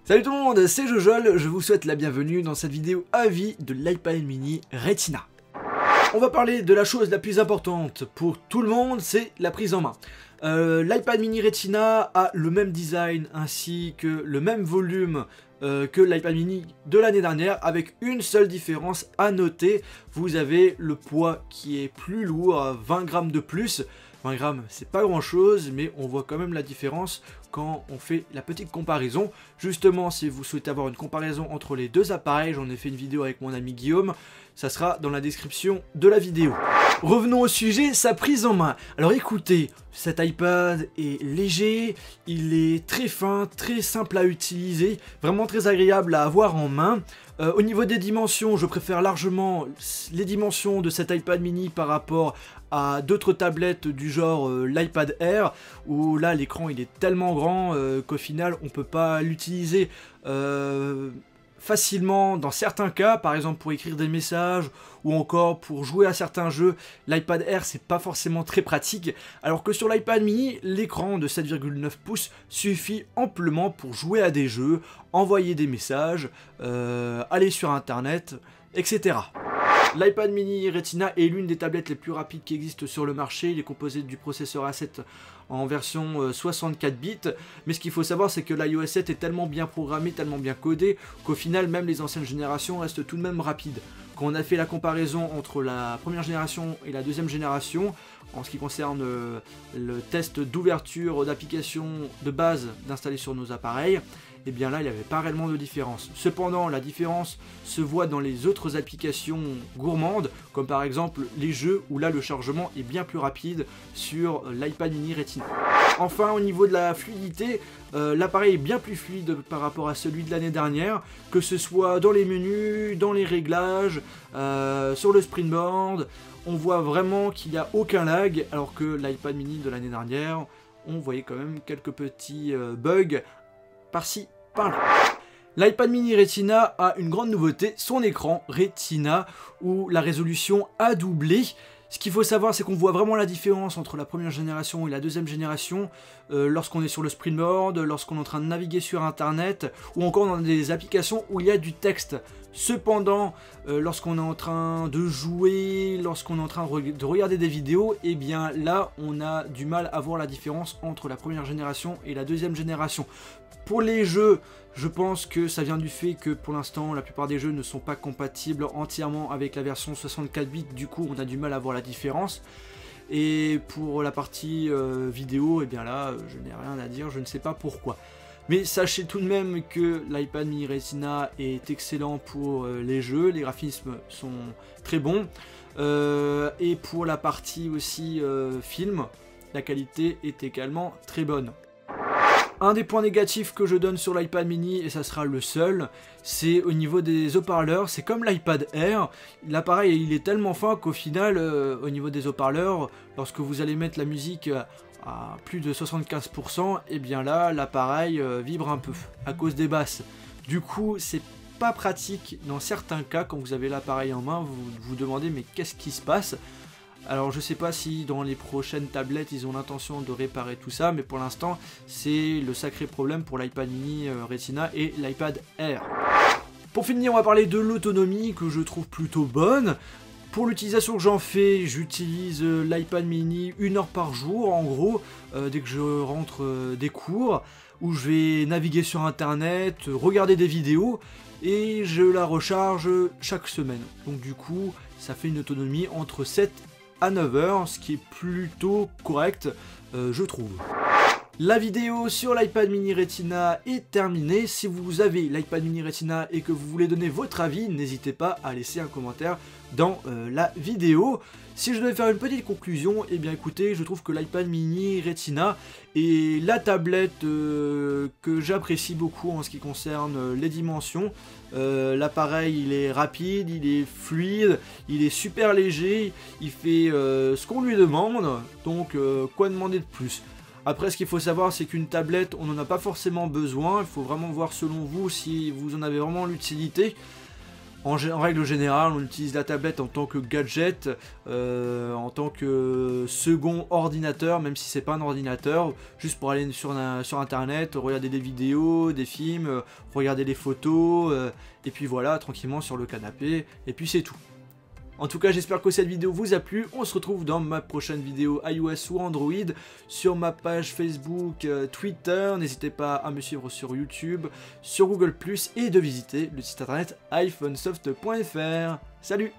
Salut tout le monde, c'est Jojol, je vous souhaite la bienvenue dans cette vidéo avis de l'iPad mini Retina. On va parler de la chose la plus importante pour tout le monde, c'est la prise en main. L'iPad mini Retina a le même design ainsi que le même volume que l'iPad mini de l'année dernière, avec une seule différence à noter. Vous avez le poids qui est plus lourd, 20 grammes de plus. 20 grammes, c'est pas grand chose, mais on voit quand même la différence quand on fait la petite comparaison. Justement, si vous souhaitez avoir une comparaison entre les deux appareils, j'en ai fait une vidéo avec mon ami Guillaume, ça sera dans la description de la vidéo. Revenons au sujet, sa prise en main. Alors écoutez, cet iPad est léger, il est très fin, très simple à utiliser, vraiment très agréable à avoir en main. Au niveau des dimensions, je préfère largement les dimensions de cet iPad mini par rapport à d'autres tablettes du genre l'iPad Air, où là l'écran il est tellement grand qu'au final on peut pas l'utiliser facilement dans certains cas, par exemple pour écrire des messages ou encore pour jouer à certains jeux. L'iPad Air c'est pas forcément très pratique, alors que sur l'iPad mini, l'écran de 7,9 pouces suffit amplement pour jouer à des jeux, envoyer des messages, aller sur internet, etc. L'iPad mini Retina est l'une des tablettes les plus rapides qui existent sur le marché. Il est composé du processeur A7 en version 64 bits, mais ce qu'il faut savoir c'est que l'iOS 7 est tellement bien programmé, tellement bien codé, qu'au final même les anciennes générations restent tout de même rapides. Quand on a fait la comparaison entre la première génération et la deuxième génération, en ce qui concerne le test d'ouverture d'applications de base d'installer sur nos appareils, et bien là il n'y avait pas réellement de différence. Cependant la différence se voit dans les autres applications gourmandes, comme par exemple les jeux, où là le chargement est bien plus rapide sur l'iPad mini Retina. Enfin, au niveau de la fluidité, l'appareil est bien plus fluide par rapport à celui de l'année dernière, que ce soit dans les menus, dans les réglages, sur le springboard. On voit vraiment qu'il n'y a aucun lag, alors que l'iPad mini de l'année dernière, on voyait quand même quelques petits bugs par-ci, par-là. L'iPad mini Retina a une grande nouveauté, son écran Retina, où la résolution a doublé. Ce qu'il faut savoir, c'est qu'on voit vraiment la différence entre la première génération et la deuxième génération lorsqu'on est sur le springboard, lorsqu'on est en train de naviguer sur internet, ou encore dans des applications où il y a du texte. Cependant, lorsqu'on est en train de jouer, lorsqu'on est en train de regarder des vidéos, et bien là, on a du mal à voir la différence entre la première génération et la deuxième génération. Pour les jeux, je pense que ça vient du fait que pour l'instant, la plupart des jeux ne sont pas compatibles entièrement avec la version 64 bits, du coup on a du mal à voir la différence. Et pour la partie vidéo, et bien là, je n'ai rien à dire, je ne sais pas pourquoi. Mais sachez tout de même que l'iPad mini Retina est excellent pour les jeux, les graphismes sont très bons. Et pour la partie aussi film, la qualité est également très bonne. Un des points négatifs que je donne sur l'iPad mini, et ça sera le seul, c'est au niveau des haut-parleurs. C'est comme l'iPad Air, l'appareil il est tellement fin qu'au final, au niveau des haut-parleurs, lorsque vous allez mettre la musique à plus de 75%, et bien là, l'appareil vibre un peu à cause des basses. Du coup, c'est pas pratique dans certains cas. Quand vous avez l'appareil en main, vous vous demandez mais qu'est-ce qui se passe? Alors je sais pas si dans les prochaines tablettes ils ont l'intention de réparer tout ça, mais pour l'instant c'est le sacré problème pour l'iPad mini Retina et l'iPad Air. Pour finir, on va parler de l'autonomie que je trouve plutôt bonne. Pour l'utilisation que j'en fais, j'utilise l'iPad mini 1 heure par jour en gros, dès que je rentre des cours, où je vais naviguer sur internet, regarder des vidéos, et je la recharge chaque semaine. Donc du coup ça fait une autonomie entre 7 à 9 heures, ce qui est plutôt correct, je trouve. La vidéo sur l'iPad mini Retina est terminée. Si vous avez l'iPad mini Retina et que vous voulez donner votre avis, n'hésitez pas à laisser un commentaire dans la vidéo. Si je devais faire une petite conclusion, eh bien écoutez, je trouve que l'iPad mini Retina est la tablette que j'apprécie beaucoup en ce qui concerne les dimensions. L'appareil il est rapide, il est fluide, il est super léger, il fait ce qu'on lui demande, donc quoi demander de plus? Après, ce qu'il faut savoir, c'est qu'une tablette, on n'en a pas forcément besoin. Il faut vraiment voir selon vous si vous en avez vraiment l'utilité. En règle générale, on utilise la tablette en tant que gadget, en tant que second ordinateur, même si c'est pas un ordinateur, juste pour aller sur internet, regarder des vidéos, des films, regarder des photos, et puis voilà, tranquillement sur le canapé, et puis c'est tout. En tout cas, j'espère que cette vidéo vous a plu. On se retrouve dans ma prochaine vidéo iOS ou Android, sur ma page Facebook, Twitter. N'hésitez pas à me suivre sur YouTube, sur Google+, et de visiter le site internet iPhonesoft.fr. Salut!